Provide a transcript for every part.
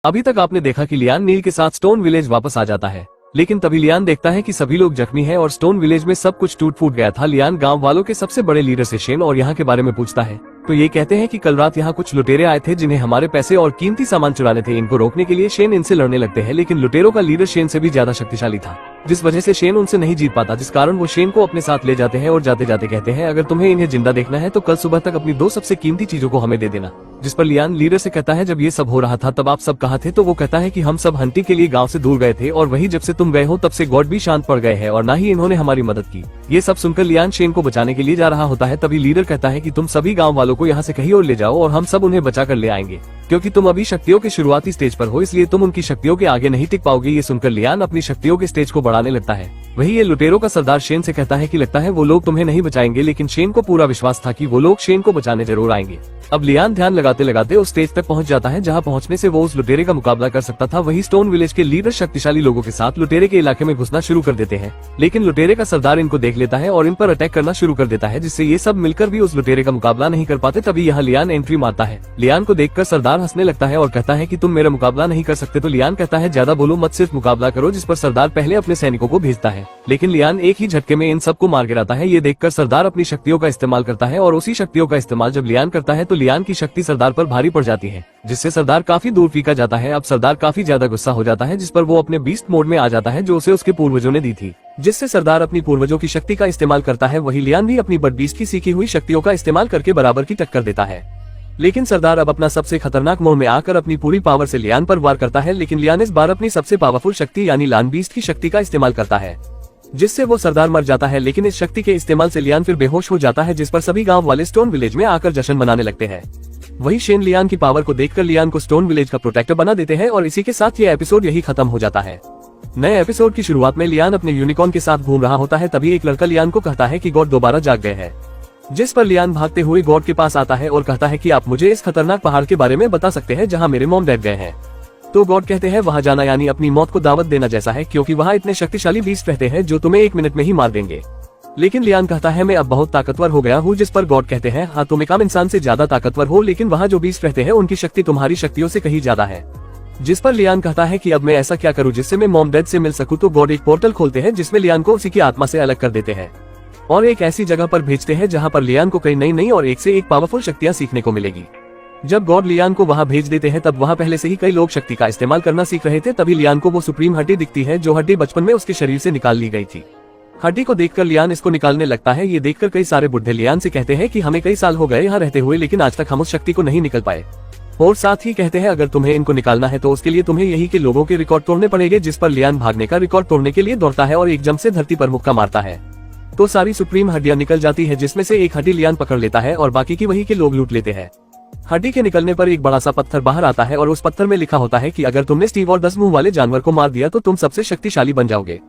अभी तक आपने देखा कि लियान नील के साथ स्टोन विलेज वापस आ जाता है, लेकिन तभी लियान देखता है कि सभी लोग जख्मी हैं और स्टोन विलेज में सब कुछ टूट फूट गया था। लियान गांव वालों के सबसे बड़े लीडर से शेन और यहाँ के बारे में पूछता है, तो ये कहते हैं कि कल रात यहाँ कुछ लुटेरे आए थे जिन्हें हमारे पैसे और कीमती सामान चुराने थे। इनको रोकने के लिए शेन इनसे लड़ने लगते हैं, लेकिन लुटेरों का लीडर शेन से भी ज्यादा शक्तिशाली था, जिस वजह से शेन उनसे नहीं जीत पाता, जिस कारण वो शेन को अपने साथ ले जाते हैं और जाते जाते कहते हैं, अगर तुम्हें इन्हें जिंदा देखना है तो कल सुबह तक अपनी 2 सबसे कीमती चीजों को हमें दे देना। जिस पर लियान लीडर से कहता है, जब ये सब हो रहा था तब आप सब कहाँ थे? तो वो कहता है कि हम सब हंटिंग के लिए गांव से दूर गए थे और वही जब से तुम गए हो तब से गॉड भी शांत पड़ गए हैं और न ही इन्होंने हमारी मदद की। ये सब सुनकर लियान शेन को बचाने के लिए जा रहा होता है, तभी लीडर कहता है कि तुम सभी गांव वालों को यहाँ से कहीं और ले जाओ और हम सब उन्हें बचा कर ले आएंगे, क्योंकि तुम अभी शक्तियों के शुरुआती स्टेज पर हो, इसलिए तुम उनकी शक्तियों के आगे नहीं टिक पाओगे। ये सुनकर लियान अपनी शक्तियों के स्टेज को बढ़ाने लगता है। वही ये लुटेरों का सरदार शेन से कहता है कि लगता है वो लोग तुम्हें नहीं बचाएंगे, लेकिन शेन को पूरा विश्वास था कि वो लोग शेन को बचाने जरूर आएंगे। अब लियान ध्यान लगाते लगाते उस स्टेज तक पहुंच जाता है जहां पहुंचने से वो उस लुटेरे का मुकाबला कर सकता था। वही स्टोन विलेज के लीडर शक्तिशाली लोगों के साथ लुटेरे के इलाके में घुसना शुरू कर देते हैं, लेकिन लुटेरे का सरदार इनको देख लेता है और इन पर अटैक करना शुरू कर देता है, जिससे ये सब मिलकर भी उस लुटेरे का मुकाबला नहीं कर पाते। तभी यहाँ लियान एंट्री मारता है। लियान को देखकर सरदार हंसने लगता है और कहता है कि तुम मेरा मुकाबला नहीं कर सकते। तो लियान कहता है, ज्यादा बोलो मत, सिर्फ मुकाबला करो। जिस पर सरदार पहले अपने सैनिकों को भेजता है, लेकिन लियान एक ही झटके में इन सबको मार गिराता है। ये देखकर सरदार अपनी शक्तियों का इस्तेमाल करता है और उसी शक्तियों का इस्तेमाल जब लियान करता है तो लियान की शक्ति सरदार पर भारी पड़ जाती है, जिससे सरदार काफी दूर फीका जाता है। अब सरदार काफी ज्यादा गुस्सा हो जाता है, जिस पर वो अपने बीस्ट मोड में आ जाता है जो उसे उसके पूर्वजों ने दी थी, जिससे सरदार अपनी पूर्वजों की शक्ति का इस्तेमाल करता है। वही लियान भी अपनी बड बीस्ट की सीखी हुई शक्तियों का इस्तेमाल करके बराबर की टक्कर देता है, लेकिन सरदार अब अपना सबसे खतरनाक मोड में आकर अपनी पूरी पावर से लियान पर वार करता है। लेकिन लियान इस बार अपनी सबसे पावरफुल शक्ति यानी लान बीस्ट की शक्ति का इस्तेमाल करता है, जिससे वो सरदार मर जाता है। लेकिन इस शक्ति के इस्तेमाल से लियान फिर बेहोश हो जाता है, जिस पर सभी गांव वाले स्टोन विलेज में आकर जश्न मनाने लगते हैं। वही शेन लियान की पावर को देखकर लियान को स्टोन विलेज का प्रोटेक्टर बना देते हैं और इसी के साथ ये एपिसोड यही खत्म हो जाता है। नए एपिसोड की शुरुआत में लियान अपने यूनिकॉर्न के साथ घूम रहा होता है, तभी एक लड़का लियान को कहता है कि गॉड दोबारा जाग गए हैं, जिस पर लियान भागते हुए गॉड के पास आता है और कहता है कि आप मुझे इस खतरनाक पहाड़ के बारे में बता सकते हैं जहाँ मेरे मॉम डैड गए हैं। तो गॉड कहते हैं, वहाँ जाना यानी अपनी मौत को दावत देना जैसा है, क्योंकि वहाँ इतने शक्तिशाली बीस्ट रहते हैं जो तुम्हें 1 मिनट में ही मार देंगे। लेकिन लियान कहता है, मैं अब बहुत ताकतवर हो गया हूँ। जिस पर गॉड कहते हैं, हाँ तुम एक आम इंसान से ज्यादा ताकतवर हो, लेकिन वहाँ जो बीस्ट रहते हैं उनकी शक्ति तुम्हारी शक्तियों से कहीं ज्यादा है। जिस पर लियान कहता है कि अब मैं ऐसा क्या करूँ जिससे मैं मॉम डैड से मिल सकूँ। तो गॉड एक पोर्टल खोलते हैं जिसमें लियान को उसी की आत्मा से अलग कर देते हैं और एक ऐसी जगह पर भेजते हैं जहाँ पर लियान को कई नई और एक से एक पावरफुल शक्तियाँ सीखने को मिलेगी। जब गॉड लियान को वहाँ भेज देते हैं तब वहाँ पहले से ही कई लोग शक्ति का इस्तेमाल करना सीख रहे थे। तभी लियान को वो सुप्रीम हड्डी दिखती है जो हड्डी बचपन में उसके शरीर से निकाल ली गई थी। हड्डी को देखकर लियान इसको निकालने लगता है। ये देखकर कई सारे बुढ़े लियान से कहते हैं कि हमें कई साल हो गए यहाँ रहते हुए, लेकिन आज तक हम उस शक्ति को नहीं निकल पाए। और साथ ही कहते हैं, अगर तुम्हें इनको निकालना है तो उसके लिए तुम्हें यही के लोगों के रिकॉर्ड तोड़ने पड़ेंगे। जिस पर लियान भागने का रिकॉर्ड तोड़ने के लिए दौड़ता है और एक जंप से धरती पर मुक्का मारता है तो सारी सुप्रीम हड्डियां निकल जाती है, जिसमें से एक हड्डी लियान पकड़ लेता है और बाकी की वही के लोग लूट लेते हैं। हड्डी के निकलने पर एक बड़ा सा पत्थर बाहर आता है और उस पत्थर में लिखा होता है कि अगर तुमने स्टीव और 10 मुंह वाले जानवर को मार दिया तो तुम सबसे शक्तिशाली बन जाओगे।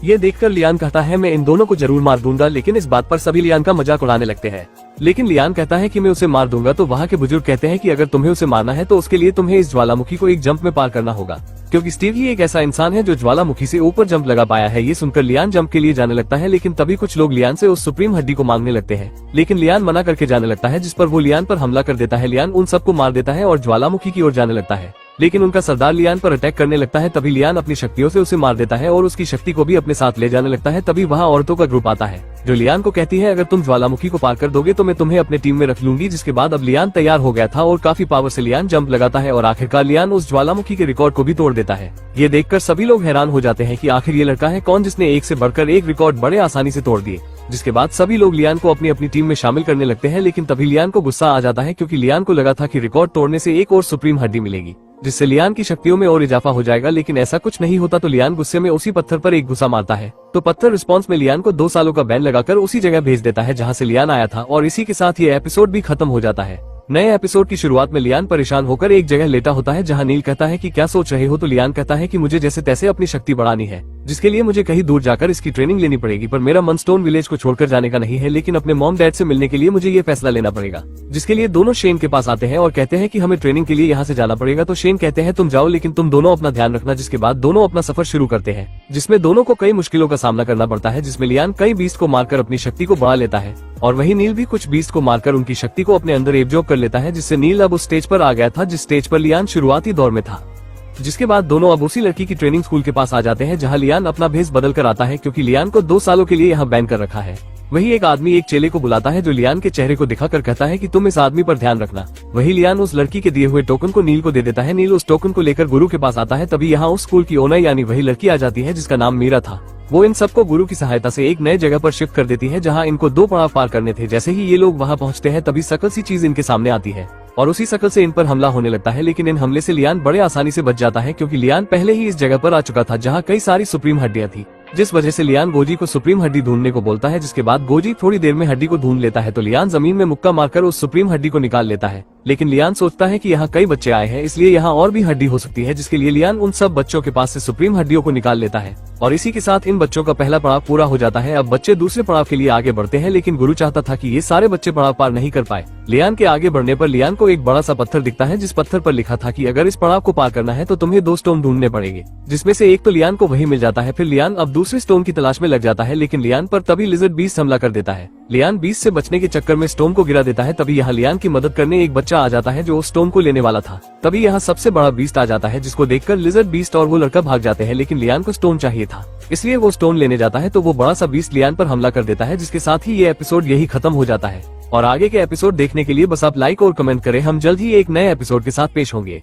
ये देखकर लियान कहता है, मैं इन दोनों को जरूर मार दूंगा। लेकिन इस बात पर सभी लियान का मजाक उड़ाने लगते हैं, लेकिन लियान कहता है कि मैं उसे मार दूंगा। तो वहाँ के बुजुर्ग कहते हैं कि अगर तुम्हें उसे मारना है तो उसके लिए तुम्हें इस ज्वालामुखी को एक जंप में पार करना होगा, क्योंकि स्टीव ही एक ऐसा इंसान है जो ज्वालामुखी से ऊपर जंप लगा पाया है। ये सुनकर लियान जंप के लिए जाने लगता है, लेकिन तभी कुछ लोग लियान से उस सुप्रीम हड्डी को मांगने लगते हैं, लेकिन लियान मना करके जाने लगता है, जिस पर वो लियान पर हमला कर देता है। लियान उन सबको मार देता है और ज्वालामुखी की ओर जाने लगता है, लेकिन उनका सरदार लियान पर अटैक करने लगता है। तभी लियान अपनी शक्तियों से उसे मार देता है और उसकी शक्ति को भी अपने साथ ले जाने लगता है। तभी वहाँ औरतों का ग्रुप आता है जो लियान को कहती है, अगर तुम ज्वालामुखी को पार कर दोगे तो मैं तुम्हें अपने टीम में रख लूंगी। जिसके बाद अब लियान तैयार हो गया था और काफी पावर से लियान जंप लगाता है और आखिरकार लियान उस ज्वालामुखी के रिकॉर्ड को भी तोड़ देता है। ये देखकर सभी लोग हैरान हो जाते हैं कि आखिर ये लड़का है कौन जिसने एक से बढ़कर एक रिकॉर्ड बड़े आसानी से तोड़ दिए। जिसके बाद सभी लोग लियान को अपनी अपनी टीम में शामिल करने लगते हैं, लेकिन तभी लियान को गुस्सा आ जाता है, क्योंकि लियान को लगा था कि रिकॉर्ड तोड़ने से एक और सुप्रीम हड्डी मिलेगी जिससे लियान की शक्तियों में और इजाफा हो जाएगा, लेकिन ऐसा कुछ नहीं होता। तो लियान गुस्से में उसी पत्थर पर एक घुसा मारता है तो पत्थर रिस्पॉन्स में लियान को 2 सालों का बैन लगाकर उसी जगह भेज देता है जहां से लियान आया था और इसी के साथ ये एपिसोड भी खत्म हो जाता है। नए एपिसोड की शुरुआत में लियान परेशान होकर एक जगह लेटा होता है जहां नील कहता है कि क्या सोच रहे हो। तो लियान कहता है कि मुझे जैसे तैसे अपनी शक्ति बढ़ानी है, जिसके लिए मुझे कहीं दूर जाकर इसकी ट्रेनिंग लेनी पड़ेगी। पर मेरा मन स्टोन विलेज को छोड़कर जाने का नहीं है, लेकिन अपने मॉम डैड से मिलने के लिए मुझे ये फैसला लेना पड़ेगा। जिसके लिए दोनों शेन के पास आते हैं और कहते हैं कि हमें ट्रेनिंग के लिए यहाँ से जाना पड़ेगा। तो शेन कहते हैं तुम जाओ, लेकिन तुम दोनों अपना ध्यान रखना। जिसके बाद दोनों अपना सफर शुरू करते हैं, जिसमें दोनों को कई मुश्किलों का सामना करना पड़ता है, जिसमें लियान कई बीस्ट को मारकर अपनी शक्ति को बढ़ा लेता है और वही नील भी कुछ बीस्ट को मारकर उनकी शक्ति को अपने अंदर एब्जॉर्ब कर लेता है, जिससे नील अब उस स्टेज पर आ गया था जिस स्टेज पर लियान शुरुआती दौर में था। जिसके बाद दोनों अब उसी लड़की की ट्रेनिंग स्कूल के पास आ जाते हैं जहाँ लियान अपना भेष बदल कर आता है क्योंकि लियान को 2 सालों के लिए यहाँ बैन कर रखा है। वही एक आदमी एक चेले को बुलाता है जो लियान के चेहरे को दिखाकर कहता है कि तुम इस आदमी पर ध्यान रखना। वही लियान उस लड़की के दिए हुए टोकन को नील को दे देता है। नील उस टोकन को लेकर गुरु के पास आता है। तभी यहाँ उस स्कूल की ओनर यानी वही लड़की आ जाती है जिसका नाम मीरा था। वो इन सबको गुरु की सहायता से एक नए जगह पर शिफ्ट कर देती है जहाँ इनको 2 पड़ाव पार करने थे। जैसे ही ये लोग वहाँ पहुँचते हैं तभी सकल सी चीज इनके सामने आती है और उसी शकल से इन पर हमला होने लगता है। लेकिन इन हमले से लियान बड़े आसानी से बच जाता है क्योंकि लियान पहले ही इस जगह पर आ चुका था जहाँ कई सारी सुप्रीम हड्डियां थी, जिस वजह से लियान गोजी को सुप्रीम हड्डी ढूंढने को बोलता है। जिसके बाद गोजी थोड़ी देर में हड्डी को ढूंढ लेता है तो लियान जमीन में मुक्का मारकर उस सुप्रीम हड्डी को निकाल लेता है। लेकिन लियान सोचता है कि यहाँ कई बच्चे आए हैं इसलिए यहाँ और भी हड्डी हो सकती है, जिसके लिए लियान उन सब बच्चों के पास से सुप्रीम हड्डियों को निकाल लेता है और इसी के साथ इन बच्चों का पहला पड़ाव पूरा हो जाता है। अब बच्चे दूसरे पड़ाव के लिए आगे बढ़ते हैं लेकिन गुरु चाहता था कि ये सारे बच्चे पड़ाव पार नहीं कर पाए। लियान के आगे बढ़ने पर लियान को एक बड़ा सा पत्थर दिखता है जिस पत्थर पर लिखा था कि अगर इस पड़ाव को पार करना है तो तुम्हें 2 स्टोन ढूंढने पड़ेंगे, जिसमें से एक तो लियान को वही मिल जाता है। फिर लियान अब दूसरे स्टोन की तलाश में लग जाता है लेकिन लियान पर तभी लिजर्ड बीस्ट हमला कर देता है। लियान बीस्ट से बचने के चक्कर में स्टोन को गिरा देता है। तभी यहाँ लियान की मदद करने एक बच्चा आ जाता है जो उस स्टोन को लेने वाला था। तभी यहाँ सबसे बड़ा बीस्ट आ जाता है जिसको देखकर लिजर्ड बीस्ट और वो लड़का भाग जाते हैं। लेकिन लियान को स्टोन चाहिए था इसलिए वो स्टोन लेने जाता है तो वो बड़ा सा बीस्ट लियान पर हमला कर देता है, जिसके साथ ही ये एपिसोड यही खत्म हो जाता है। और आगे के एपिसोड देखने के लिए बस आप लाइक और कमेंट करें। हम जल्द ही एक नए एपिसोड के साथ पेश होंगे।